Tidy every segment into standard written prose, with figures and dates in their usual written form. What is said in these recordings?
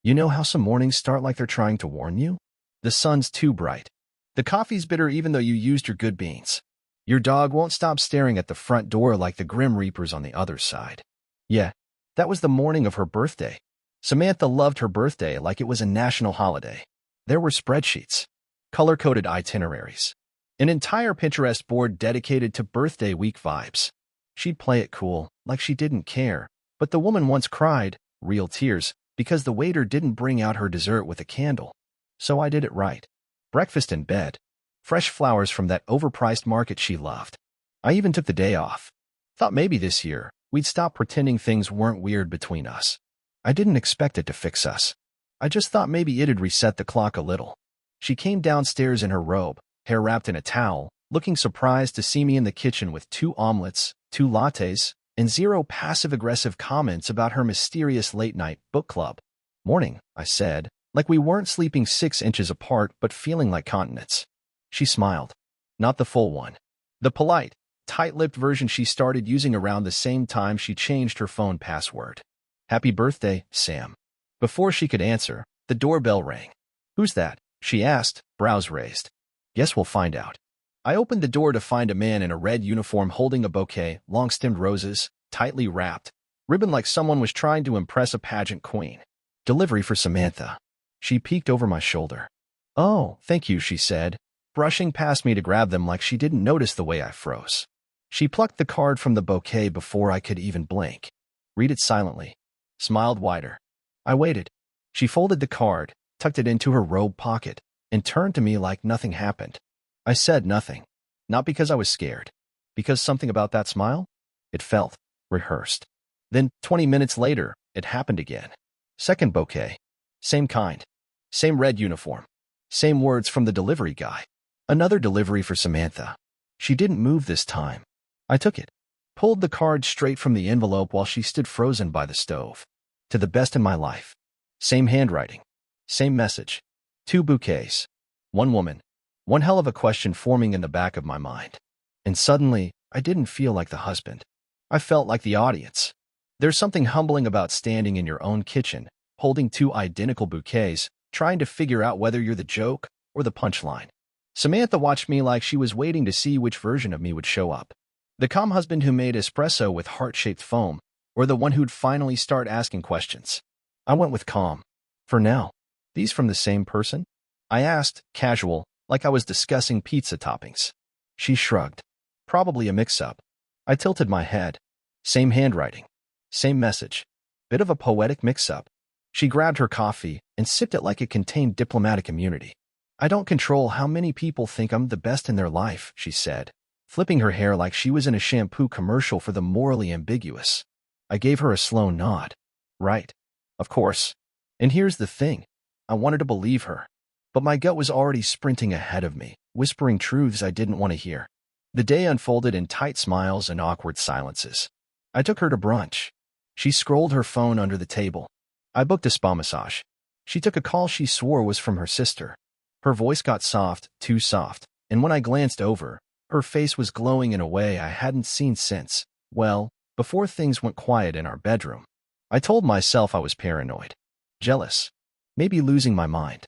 You know how some mornings start like they're trying to warn you? The sun's too bright. The coffee's bitter even though you used your good beans. Your dog won't stop staring at the front door like the Grim Reapers on the other side. Yeah, that was the morning of her birthday. Samantha loved her birthday like it was a national holiday. There were spreadsheets, color-coded itineraries, an entire Pinterest board dedicated to birthday week vibes. She'd play it cool, like she didn't care, but the woman once cried, real tears, because the waiter didn't bring out her dessert with a candle. So I did it right. Breakfast in bed. Fresh flowers from that overpriced market she loved. I even took the day off. Thought maybe this year, we'd stop pretending things weren't weird between us. I didn't expect it to fix us. I just thought maybe it'd reset the clock a little. She came downstairs in her robe, hair wrapped in a towel, looking surprised to see me in the kitchen with 2 omelets, 2 lattes, and 0 passive-aggressive comments about her mysterious late-night book club. Morning, I said, like we weren't sleeping 6 inches apart but feeling like continents. She smiled. Not the full one. The polite, tight-lipped version she started using around the same time she changed her phone password. Happy birthday, Sam. Before she could answer, the doorbell rang. Who's that? She asked, brows raised. Guess we'll find out. I opened the door to find a man in a red uniform holding a bouquet, long-stemmed roses, tightly wrapped, ribbon like someone was trying to impress a pageant queen. Delivery for Samantha. She peeked over my shoulder. Oh, thank you, she said, brushing past me to grab them like she didn't notice the way I froze. She plucked the card from the bouquet before I could even blink. Read it silently. Smiled wider. I waited. She folded the card, tucked it into her robe pocket, and turned to me like nothing happened. I said nothing. Not because I was scared. Because something about that smile? It felt rehearsed. Then, 20 minutes later, it happened again. Second bouquet. Same kind. Same red uniform. Same words from the delivery guy. Another delivery for Samantha. She didn't move this time. I took it. Pulled the card straight from the envelope while she stood frozen by the stove. To the best in my life. Same handwriting. Same message. 2 bouquets. 1 woman. One hell of a question forming in the back of my mind. And suddenly, I didn't feel like the husband. I felt like the audience. There's something humbling about standing in your own kitchen, holding 2 identical bouquets, trying to figure out whether you're the joke or the punchline. Samantha watched me like she was waiting to see which version of me would show up. The calm husband who made espresso with heart-shaped foam, or the one who'd finally start asking questions. I went with calm. For now. These from the same person? I asked, casual, like I was discussing pizza toppings. She shrugged. Probably a mix-up. I tilted my head. Same handwriting. Same message. Bit of a poetic mix-up. She grabbed her coffee and sipped it like it contained diplomatic immunity. I don't control how many people think I'm the best in their life, she said, flipping her hair like she was in a shampoo commercial for the morally ambiguous. I gave her a slow nod. Right. Of course. And here's the thing. I wanted to believe her. But my gut was already sprinting ahead of me, whispering truths I didn't want to hear. The day unfolded in tight smiles and awkward silences. I took her to brunch. She scrolled her phone under the table. I booked a spa massage. She took a call she swore was from her sister. Her voice got soft, too soft, and when I glanced over, her face was glowing in a way I hadn't seen since, well, before things went quiet in our bedroom. I told myself I was paranoid. Jealous. Maybe losing my mind.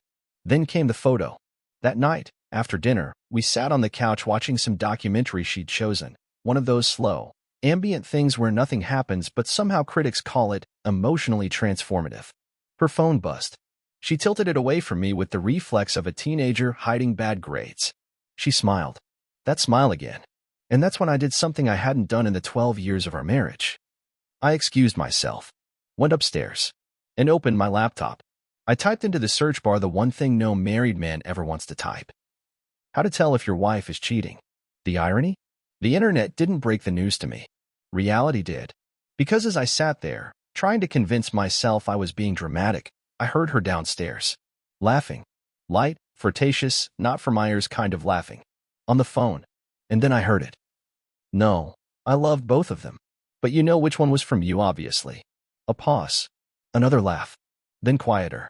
Then came the photo. That night, after dinner, we sat on the couch watching some documentary she'd chosen, one of those slow, ambient things where nothing happens but somehow critics call it emotionally transformative. Her phone buzzed. She tilted it away from me with the reflex of a teenager hiding bad grades. She smiled. That smile again. And that's when I did something I hadn't done in the 12 years of our marriage. I excused myself, went upstairs, and opened my laptop. I typed into the search bar the one thing no married man ever wants to type. How to tell if your wife is cheating. The irony? The internet didn't break the news to me. Reality did. Because as I sat there, trying to convince myself I was being dramatic, I heard her downstairs. Laughing. Light, flirtatious, not for Myers kind of laughing. On the phone. And then I heard it. No, I loved both of them. But you know which one was from you, obviously. A pause. Another laugh. Then quieter.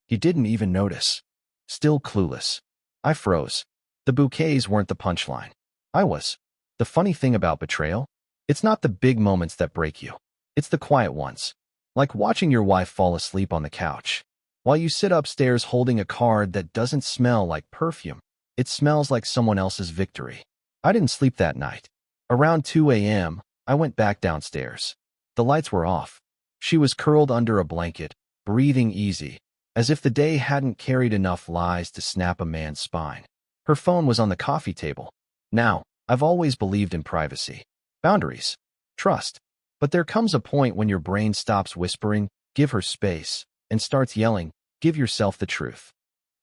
He didn't even notice. Still clueless. I froze. The bouquets weren't the punchline. I was. The funny thing about betrayal? It's not the big moments that break you. It's the quiet ones. Like watching your wife fall asleep on the couch, while you sit upstairs holding a card that doesn't smell like perfume. It smells like someone else's victory. I didn't sleep that night. Around 2 a.m., I went back downstairs. The lights were off. She was curled under a blanket, breathing easy, as if the day hadn't carried enough lies to snap a man's spine. Her phone was on the coffee table. Now, I've always believed in privacy, boundaries, trust. But there comes a point when your brain stops whispering, "Give her space," and starts yelling, "Give yourself the truth."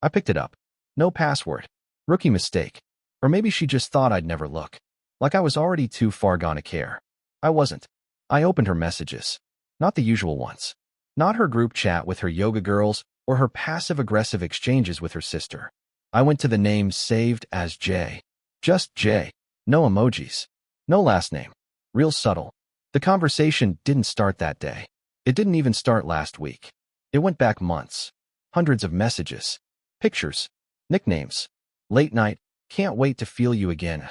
I picked it up. No password. Rookie mistake. Or maybe she just thought I'd never look. Like I was already too far gone to care. I wasn't. I opened her messages. Not the usual ones. Not her group chat with her yoga girls or her passive-aggressive exchanges with her sister. I went to the name saved as J. Just J. No emojis. No last name. Real subtle. The conversation didn't start that day. It didn't even start last week. It went back months. Hundreds of messages. Pictures. Nicknames. Late night. Can't wait to feel you again.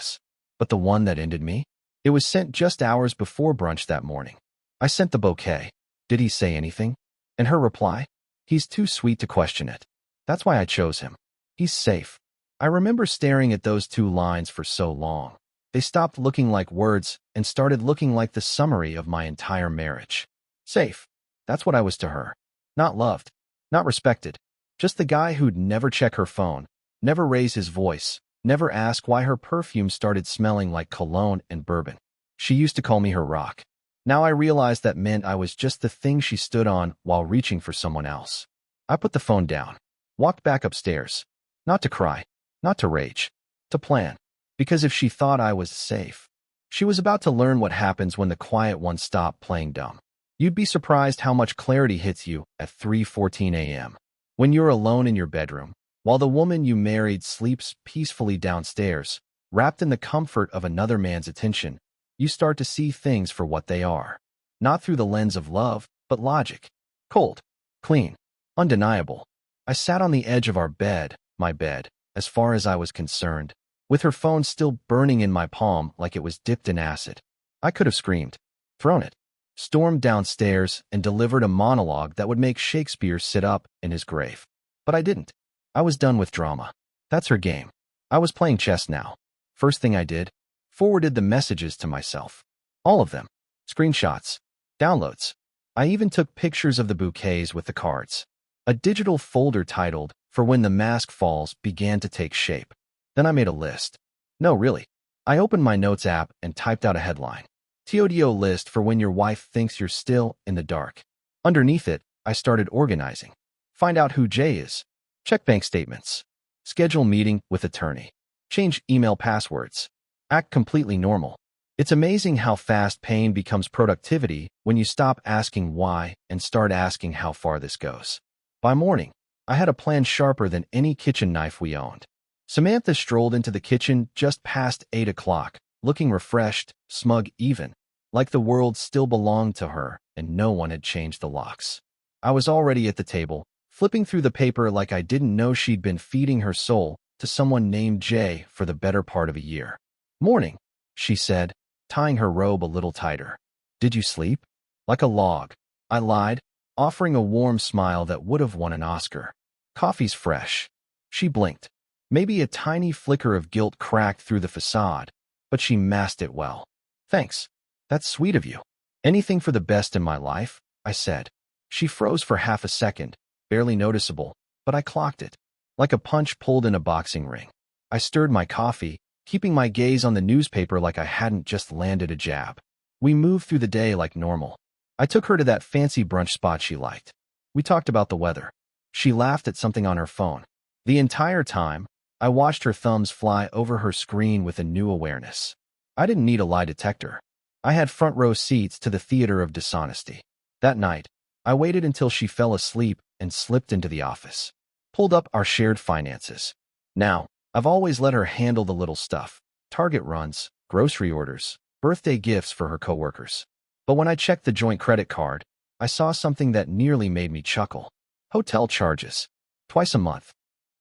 But the one that ended me? It was sent just hours before brunch that morning. I sent the bouquet. Did he say anything? And her reply? He's too sweet to question it. That's why I chose him. He's safe. I remember staring at those two lines for so long. They stopped looking like words and started looking like the summary of my entire marriage. Safe. That's what I was to her. Not loved. Not respected. Just the guy who'd never check her phone, never raise his voice, never ask why her perfume started smelling like cologne and bourbon. She used to call me her rock. Now I realized that meant I was just the thing she stood on while reaching for someone else. I put the phone down, walked back upstairs. Not to cry, not to rage, to plan. Because if she thought I was safe, she was about to learn what happens when the quiet ones stop playing dumb. You'd be surprised how much clarity hits you at 3:14 a.m. when you're alone in your bedroom, while the woman you married sleeps peacefully downstairs, wrapped in the comfort of another man's attention. You start to see things for what they are. Not through the lens of love, but logic. Cold, clean, undeniable. I sat on the edge of our bed, my bed, as far as I was concerned, with her phone still burning in my palm like it was dipped in acid. I could have screamed, thrown it, stormed downstairs, and delivered a monologue that would make Shakespeare sit up in his grave. But I didn't. I was done with drama. That's her game. I was playing chess now. First thing I did, forwarded the messages to myself. All of them. Screenshots. Downloads. I even took pictures of the bouquets with the cards. A digital folder titled, "For When the Mask Falls," began to take shape. Then I made a list. No, really. I opened my notes app and typed out a headline. TODO list for when your wife thinks you're still in the dark. Underneath it, I started organizing. Find out who Jay is. Check bank statements. Schedule meeting with attorney. Change email passwords. Act completely normal. It's amazing how fast pain becomes productivity when you stop asking why and start asking how far this goes. By morning, I had a plan sharper than any kitchen knife we owned. Samantha strolled into the kitchen just past 8 o'clock, looking refreshed, smug even, like the world still belonged to her and no one had changed the locks. I was already at the table, flipping through the paper like I didn't know she'd been feeding her soul to someone named Jay for the better part of a year. "Morning," she said, tying her robe a little tighter. "Did you sleep?" "Like a log," I lied, offering a warm smile that would have won an Oscar. "Coffee's fresh." She blinked. Maybe a tiny flicker of guilt cracked through the facade, but she masked it well. "Thanks. That's sweet of you." "Anything for the best in my life," I said. She froze for half a second, barely noticeable, but I clocked it. Like a punch pulled in a boxing ring. I stirred my coffee, keeping my gaze on the newspaper like I hadn't just landed a jab. We moved through the day like normal. I took her to that fancy brunch spot she liked. We talked about the weather. She laughed at something on her phone. The entire time, I watched her thumbs fly over her screen with a new awareness. I didn't need a lie detector. I had front row seats to the theater of dishonesty. That night, I waited until she fell asleep and slipped into the office. Pulled up our shared finances. Now, I've always let her handle the little stuff. Target runs, grocery orders, birthday gifts for her coworkers. But when I checked the joint credit card, I saw something that nearly made me chuckle. Hotel charges. Twice a month.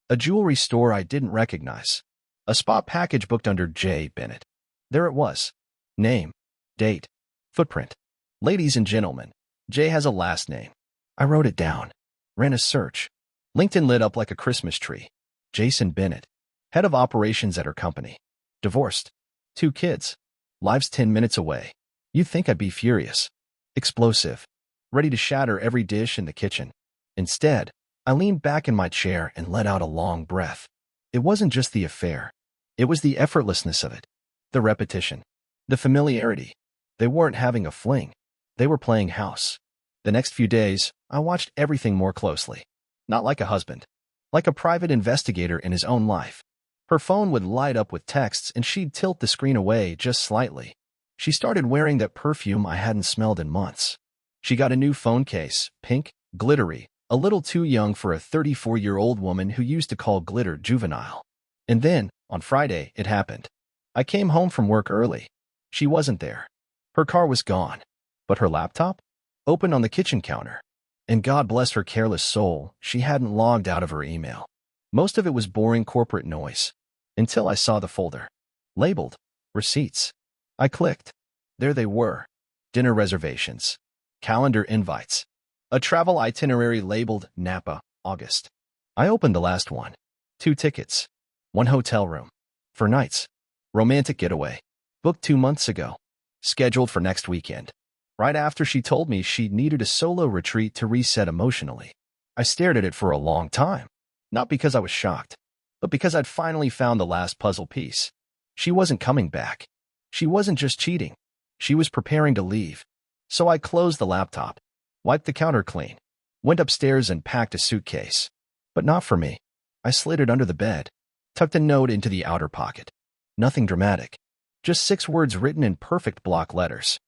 A jewelry store I didn't recognize. A spa package booked under J. Bennett. There it was. Name, date, footprint. "Ladies and gentlemen, Jay has a last name. I wrote it down. Ran a search. LinkedIn lit up like a Christmas tree. Jason Bennett, head of operations at her company. Divorced. 2 kids. Lives 10 minutes away. You'd think I'd be furious. Explosive. Ready to shatter every dish in the kitchen. Instead, I leaned back in my chair and let out a long breath. It wasn't just the affair. It was the effortlessness of it. The repetition. The familiarity. They weren't having a fling. They were playing house. The next few days, I watched everything more closely. Not like a husband. Like a private investigator in his own life. Her phone would light up with texts and she'd tilt the screen away just slightly. She started wearing that perfume I hadn't smelled in months. She got a new phone case, pink, glittery, a little too young for a 34-year-old woman who used to call glitter juvenile. And then, on Friday, it happened. I came home from work early. She wasn't there. Her car was gone. But her laptop? Open on the kitchen counter. And God bless her careless soul, she hadn't logged out of her email. Most of it was boring corporate noise. Until I saw the folder. Labeled, Receipts. I clicked. There they were. Dinner reservations. Calendar invites. A travel itinerary labeled Napa, August. I opened the last one. 2 tickets. 1 hotel room. For nights. Romantic getaway. Booked 2 months ago. Scheduled for next weekend. Right after she told me she needed a solo retreat to reset emotionally. I stared at it for a long time. Not because I was shocked, but because I'd finally found the last puzzle piece. She wasn't coming back. She wasn't just cheating. She was preparing to leave. So I closed the laptop, wiped the counter clean, went upstairs and packed a suitcase. But not for me. I slid it under the bed, tucked a note into the outer pocket. Nothing dramatic. Just 6 words written in perfect block letters.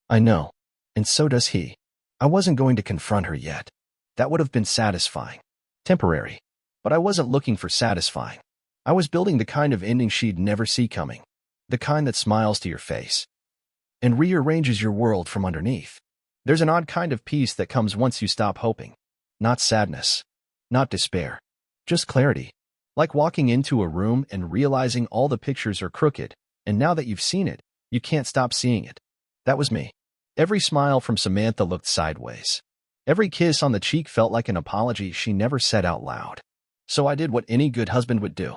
I know, and so does he. I wasn't going to confront her yet. That would have been satisfying. Temporary. But I wasn't looking for satisfying. I was building the kind of ending she'd never see coming. The kind that smiles to your face and rearranges your world from underneath. There's an odd kind of peace that comes once you stop hoping. Not sadness. Not despair. Just clarity. Like walking into a room and realizing all the pictures are crooked, and now that you've seen it, you can't stop seeing it. That was me. Every smile from Samantha looked sideways. Every kiss on the cheek felt like an apology she never said out loud. So I did what any good husband would do.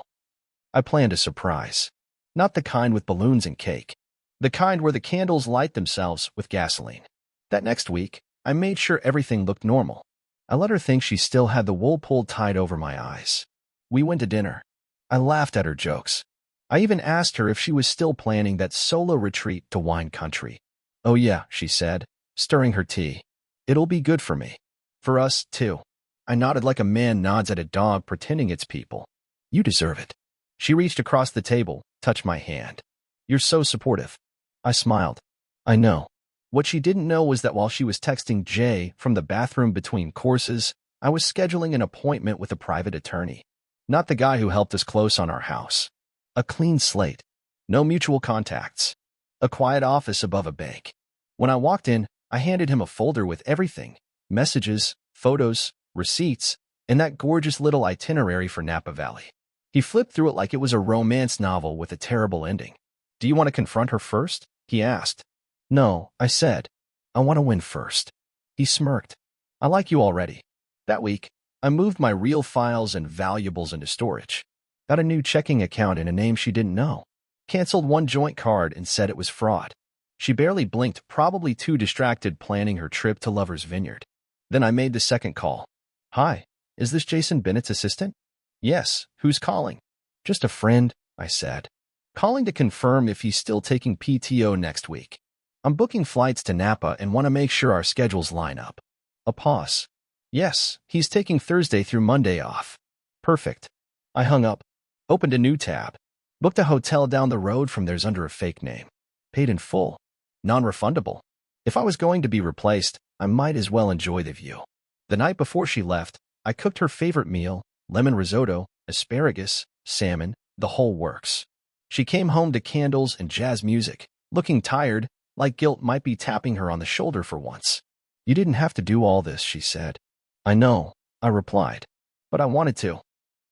I planned a surprise. Not the kind with balloons and cake. The kind where the candles light themselves with gasoline. That next week, I made sure everything looked normal. I let her think she still had the wool pulled tight over my eyes. We went to dinner. I laughed at her jokes. I even asked her if she was still planning that solo retreat to wine country. Oh yeah, she said, stirring her tea. It'll be good for me. For us, too. I nodded like a man nods at a dog pretending it's people. You deserve it. She reached across the table, touched my hand. You're so supportive. I smiled. I know. What she didn't know was that while she was texting Jay from the bathroom between courses, I was scheduling an appointment with a private attorney. Not the guy who helped us close on our house. A clean slate. No mutual contacts. A quiet office above a bank. When I walked in, I handed him a folder with everything. Messages, photos, receipts, and that gorgeous little itinerary for Napa Valley. He flipped through it like it was a romance novel with a terrible ending. Do you want to confront her first? He asked. No, I said. I want to win first. He smirked. I like you already. That week, I moved my real files and valuables into storage. Got a new checking account and a name she didn't know. Canceled one joint card and said it was fraud. She barely blinked, probably too distracted planning her trip to Lover's Vineyard. Then I made the second call. Hi, is this Jason Bennett's assistant? Yes, who's calling? Just a friend, I said. Calling to confirm if he's still taking PTO next week. I'm booking flights to Napa and want to make sure our schedules line up. A pause. Yes, he's taking Thursday through Monday off. Perfect. I hung up, opened a new tab, booked a hotel down the road from theirs under a fake name. Paid in full. Non-refundable. If I was going to be replaced, I might as well enjoy the view. The night before she left, I cooked her favorite meal, lemon risotto, asparagus, salmon, the whole works. She came home to candles and jazz music, looking tired, like guilt might be tapping her on the shoulder for once. You didn't have to do all this, she said. I know, I replied. But I wanted to.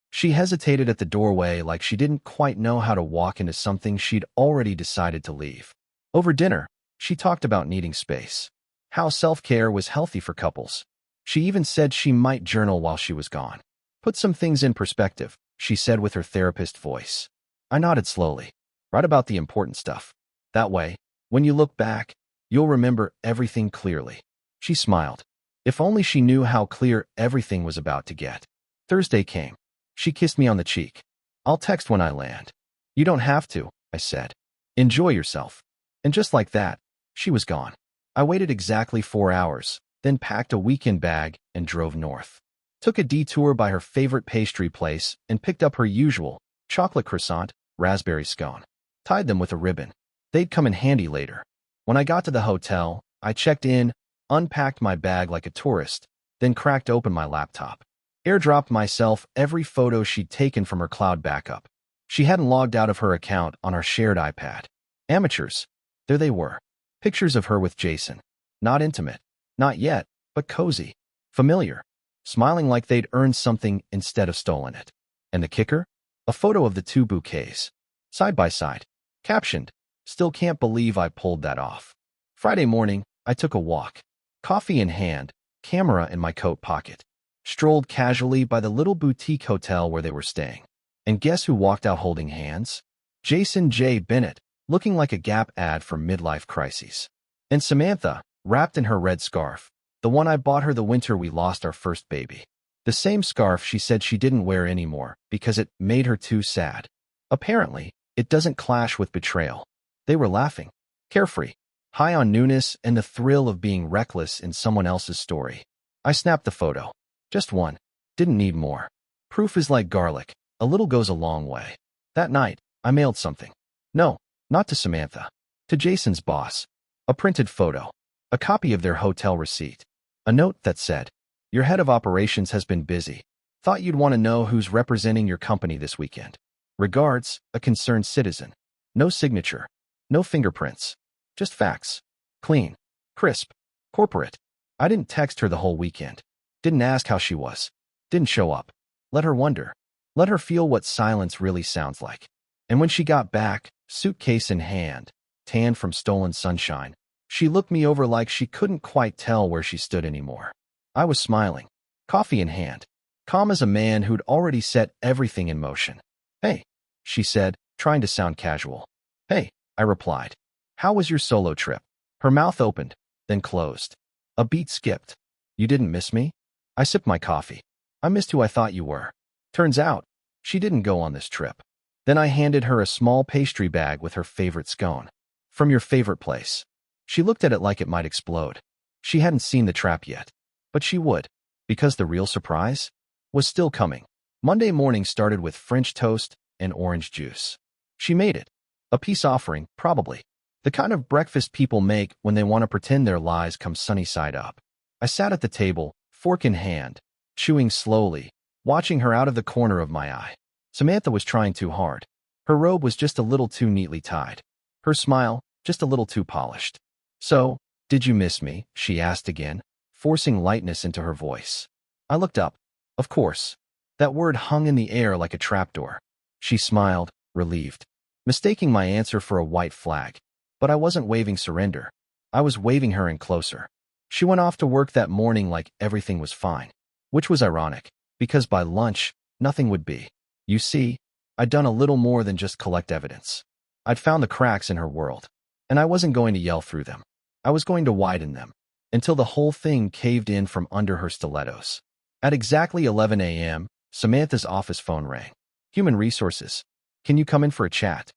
She hesitated at the doorway like she didn't quite know how to walk into something she'd already decided to leave. Over dinner, she talked about needing space. how self-care was healthy for couples. She even said she might journal while she was gone. Put some things in perspective, she said with her therapist voice. I nodded slowly. Write about the important stuff. That way, when you look back, you'll remember everything clearly. She smiled. If only she knew how clear everything was about to get. Thursday came. She kissed me on the cheek. I'll text when I land. You don't have to, I said. Enjoy yourself. And just like that, she was gone. I waited exactly 4 hours, then packed a weekend bag and drove north. Took a detour by her favorite pastry place and picked up her usual chocolate croissant, raspberry scone. Tied them with a ribbon. They'd come in handy later. When I got to the hotel, I checked in, unpacked my bag like a tourist, then cracked open my laptop. Airdropped myself every photo she'd taken from her cloud backup. She hadn't logged out of her account on our shared iPad. Amateurs. There they were. Pictures of her with Jason. Not intimate. Not yet, but cozy. Familiar. Smiling like they'd earned something instead of stolen it. And the kicker? A photo of the two bouquets. Side by side. Captioned, "Still can't believe I pulled that off." Friday morning, I took a walk. Coffee in hand, camera in my coat pocket. Strolled casually by the little boutique hotel where they were staying. And guess who walked out holding hands? Jason J. Bennett, looking like a Gap ad for midlife crises. And Samantha, wrapped in her red scarf, the one I bought her the winter we lost our first baby. The same scarf she said she didn't wear anymore because it made her too sad. Apparently, it doesn't clash with betrayal. They were laughing, carefree, high on newness and the thrill of being reckless in someone else's story. I snapped the photo. Just one. Didn't need more. Proof is like garlic. A little goes a long way. That night, I mailed something. No, not to Samantha. To Jason's boss. A printed photo. A copy of their hotel receipt. A note that said, "Your head of operations has been busy. Thought you'd want to know who's representing your company this weekend. Regards, a concerned citizen." No signature. No fingerprints. Just facts. Clean. Crisp. Corporate. I didn't text her the whole weekend. Didn't ask how she was. Didn't show up. Let her wonder. Let her feel what silence really sounds like. And when she got back, suitcase in hand, tan from stolen sunshine, she looked me over like she couldn't quite tell where she stood anymore. I was smiling. Coffee in hand. Calm as a man who'd already set everything in motion. "Hey," she said, trying to sound casual. "Hey," I replied. "How was your solo trip?" Her mouth opened, then closed. A beat skipped. "You didn't miss me?" I sipped my coffee. "I missed who I thought you were." Turns out, she didn't go on this trip. Then I handed her a small pastry bag with her favorite scone. "From your favorite place." She looked at it like it might explode. She hadn't seen the trap yet. But she would, because the real surprise was still coming. Monday morning started with French toast and orange juice. She made it. A peace offering, probably. The kind of breakfast people make when they want to pretend their lies come sunny side up. I sat at the table, fork in hand, chewing slowly, watching her out of the corner of my eye. Samantha was trying too hard. Her robe was just a little too neatly tied. Her smile, just a little too polished. "So, did you miss me?" she asked again, forcing lightness into her voice. I looked up. Of course. That word hung in the air like a trapdoor. She smiled, relieved, mistaking my answer for a white flag. But I wasn't waving surrender. I was waving her in closer. She went off to work that morning like everything was fine, which was ironic, because by lunch, nothing would be. You see, I'd done a little more than just collect evidence. I'd found the cracks in her world, and I wasn't going to yell through them. I was going to widen them, until the whole thing caved in from under her stilettos. At exactly 11 a.m., Samantha's office phone rang. "Human Resources. Can you come in for a chat?"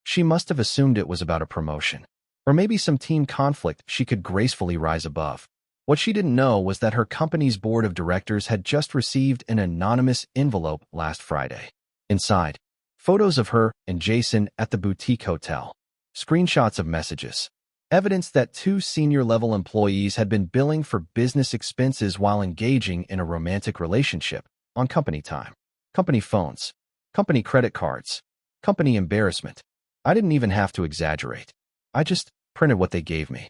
She must have assumed it was about a promotion. Or maybe some team conflict she could gracefully rise above. What she didn't know was that her company's board of directors had just received an anonymous envelope last Friday. Inside, photos of her and Jason at the boutique hotel. Screenshots of messages. Evidence that two senior-level employees had been billing for business expenses while engaging in a romantic relationship on company time. Company phones. Company credit cards. Company embarrassment. I didn't even have to exaggerate. I just printed what they gave me.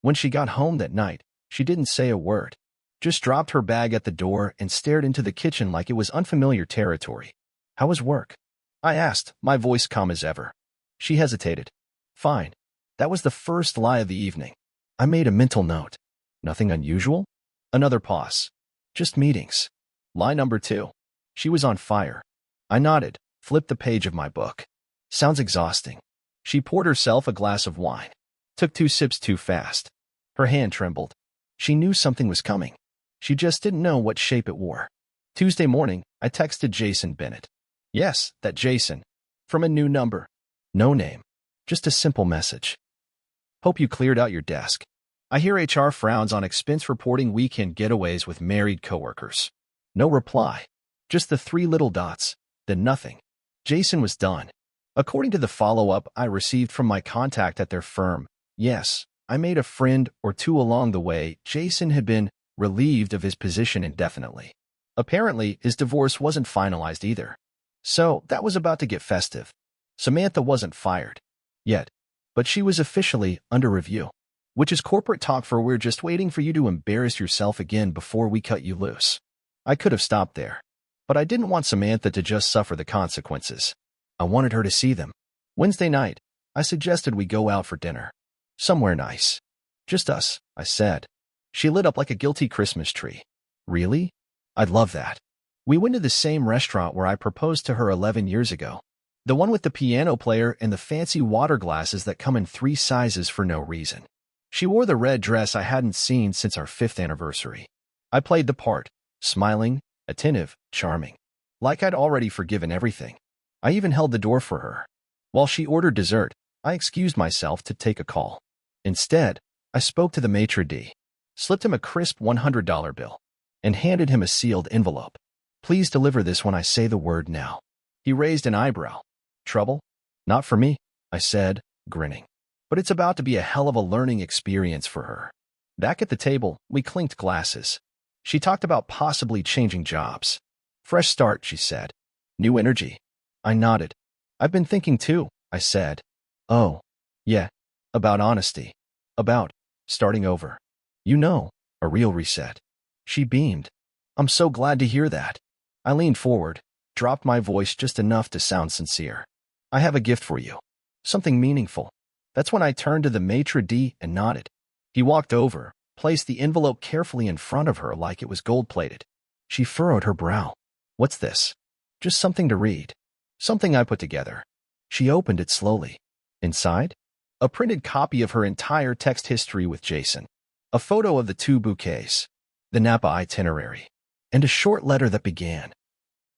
When she got home that night, she didn't say a word. Just dropped her bag at the door and stared into the kitchen like it was unfamiliar territory. "How was work?" I asked, my voice calm as ever. She hesitated. "Fine." That was the first lie of the evening. I made a mental note. Nothing unusual? Another pause. Just meetings. Lie number 2. She was on fire. I nodded, flipped the page of my book. Sounds exhausting. She poured herself a glass of wine. Took 2 sips too fast. Her hand trembled. She knew something was coming. She just didn't know what shape it wore. Tuesday morning, I texted Jason Bennett. Yes, that Jason. From a new number. No name. Just a simple message. Hope you cleared out your desk. I hear HR frowns on expense reporting weekend getaways with married coworkers. No reply. Just the 3 little dots. Then nothing. Jason was done. According to the follow-up I received from my contact at their firm, yes, I made a friend or 2 along the way. Jason had been relieved of his position indefinitely. Apparently, his divorce wasn't finalized either. So, that was about to get festive. Samantha wasn't fired. Yet. But she was officially under review. Which is corporate talk for we're just waiting for you to embarrass yourself again before we cut you loose. I could have stopped there. But I didn't want Samantha to just suffer the consequences. I wanted her to see them. Wednesday night, I suggested we go out for dinner. Somewhere nice. Just us, I said. She lit up like a guilty Christmas tree. Really? I'd love that. We went to the same restaurant where I proposed to her 11 years ago. The one with the piano player and the fancy water glasses that come in 3 sizes for no reason. She wore the red dress I hadn't seen since our 5th anniversary. I played the part, smiling, attentive, charming. Like I'd already forgiven everything. I even held the door for her. While she ordered dessert, I excused myself to take a call. Instead, I spoke to the maitre d', slipped him a crisp $100 bill, and handed him a sealed envelope. Please deliver this when I say the word now. He raised an eyebrow. Trouble? Not for me, I said, grinning. But it's about to be a hell of a learning experience for her. Back at the table, we clinked glasses. She talked about possibly changing jobs. Fresh start, she said. New energy. I nodded. I've been thinking too, I said. Oh, yeah. About honesty. About starting over. You know, a real reset. She beamed. I'm so glad to hear that. I leaned forward, dropped my voice just enough to sound sincere. I have a gift for you. Something meaningful. That's when I turned to the maitre d' and nodded. He walked over, placed the envelope carefully in front of her like it was gold-plated. She furrowed her brow. What's this? Just something to read. Something I put together. She opened it slowly. Inside? A printed copy of her entire text history with Jason. A photo of the 2 bouquets. The Napa itinerary. And a short letter that began.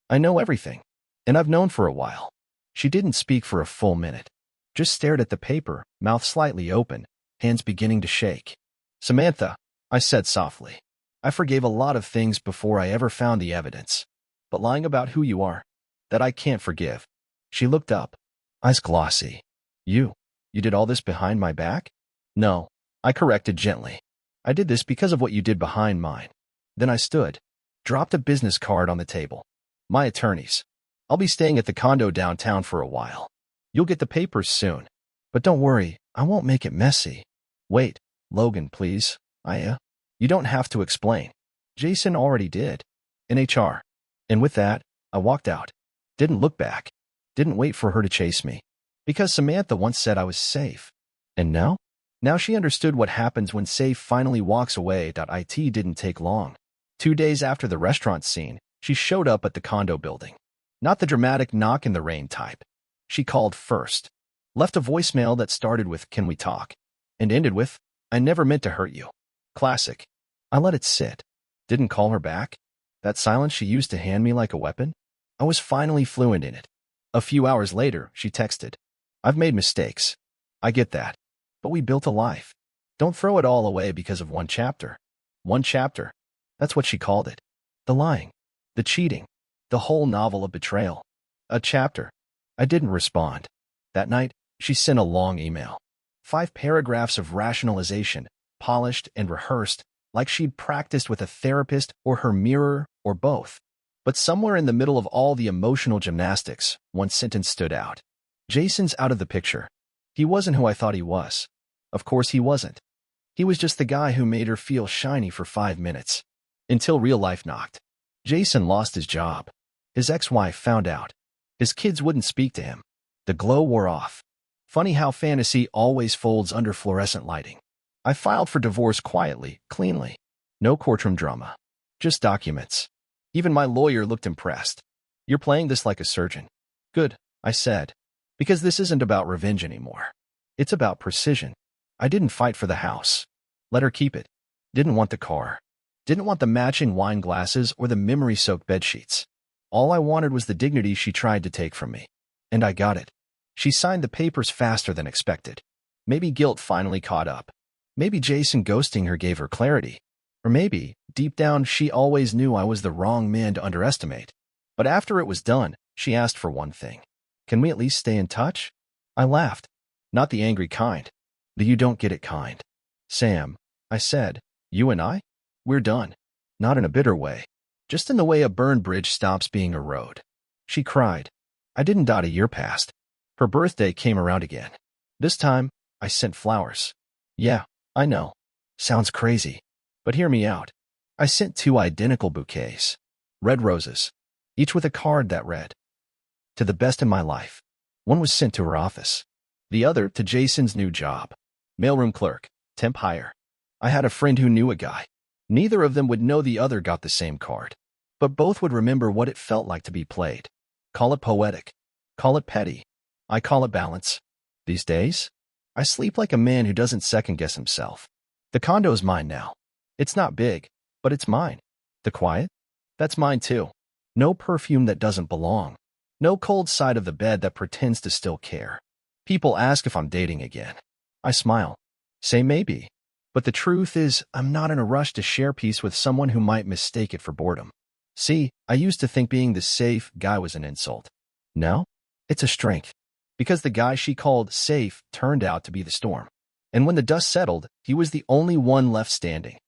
I know everything. And I've known for a while. She didn't speak for a full minute. Just stared at the paper, mouth slightly open, hands beginning to shake. Samantha, I said softly. I forgave a lot of things before I ever found the evidence. But lying about who you are, that I can't forgive. She looked up, eyes glossy. You did all this behind my back? No, I corrected gently. I did this because of what you did behind mine. Then I stood, dropped a business card on the table. My attorneys. I'll be staying at the condo downtown for a while. You'll get the papers soon. But don't worry, I won't make it messy. Wait, Logan, please. You don't have to explain. Jason already did. In HR. And with that, I walked out. Didn't look back. Didn't wait for her to chase me. Because Samantha once said I was safe. And now? Now she understood what happens when safe finally walks away. It didn't take long. 2 days after the restaurant scene, she showed up at the condo building. Not the dramatic knock in the rain type. She called first. Left a voicemail that started with, "Can we talk?" and ended with, "I never meant to hurt you." Classic. I let it sit. Didn't call her back. That silence she used to hand me like a weapon? I was finally fluent in it. A few hours later, she texted. I've made mistakes. I get that. But we built a life. Don't throw it all away because of one chapter. One chapter. That's what she called it. The lying. The cheating. The whole novel of betrayal. A chapter. I didn't respond. That night, she sent a long email. 5 paragraphs of rationalization, polished and rehearsed, like she'd practiced with a therapist or her mirror or both. But somewhere in the middle of all the emotional gymnastics, one sentence stood out. Jason's out of the picture. He wasn't who I thought he was. Of course he wasn't. He was just the guy who made her feel shiny for 5 minutes. Until real life knocked. Jason lost his job. His ex-wife found out. His kids wouldn't speak to him. The glow wore off. Funny how fantasy always folds under fluorescent lighting. I filed for divorce quietly, cleanly. No courtroom drama. Just documents. Even my lawyer looked impressed. You're playing this like a surgeon. Good, I said. Because this isn't about revenge anymore. It's about precision. I didn't fight for the house. Let her keep it. Didn't want the car. Didn't want the matching wine glasses or the memory-soaked bedsheets. All I wanted was the dignity she tried to take from me. And I got it. She signed the papers faster than expected. Maybe guilt finally caught up. Maybe Jason ghosting her gave her clarity. Or maybe, deep down, she always knew I was the wrong man to underestimate. But after it was done, she asked for one thing. Can we at least stay in touch? I laughed. Not the angry kind. The you don't get it kind. Sam, I said, you and I? We're done. Not in a bitter way. Just in the way a burned bridge stops being a road. She cried. I didn't dot a year past. Her birthday came around again. This time, I sent flowers. Yeah, I know. Sounds crazy. But hear me out. I sent 2 identical bouquets. Red roses. Each with a card that read, "To the best in my life." One was sent to her office. The other to Jason's new job. Mailroom clerk. Temp hire. I had a friend who knew a guy. Neither of them would know the other got the same card. But both would remember what it felt like to be played. Call it poetic. Call it petty. I call it balance. These days, I sleep like a man who doesn't second-guess himself. The condo's mine now. It's not big, but it's mine. The quiet? That's mine too. No perfume that doesn't belong. No cold side of the bed that pretends to still care. People ask if I'm dating again. I smile. Say maybe. But the truth is, I'm not in a rush to share peace with someone who might mistake it for boredom. See, I used to think being the safe guy was an insult. Now, it's a strength. Because the guy she called safe turned out to be the storm. And when the dust settled, he was the only one left standing.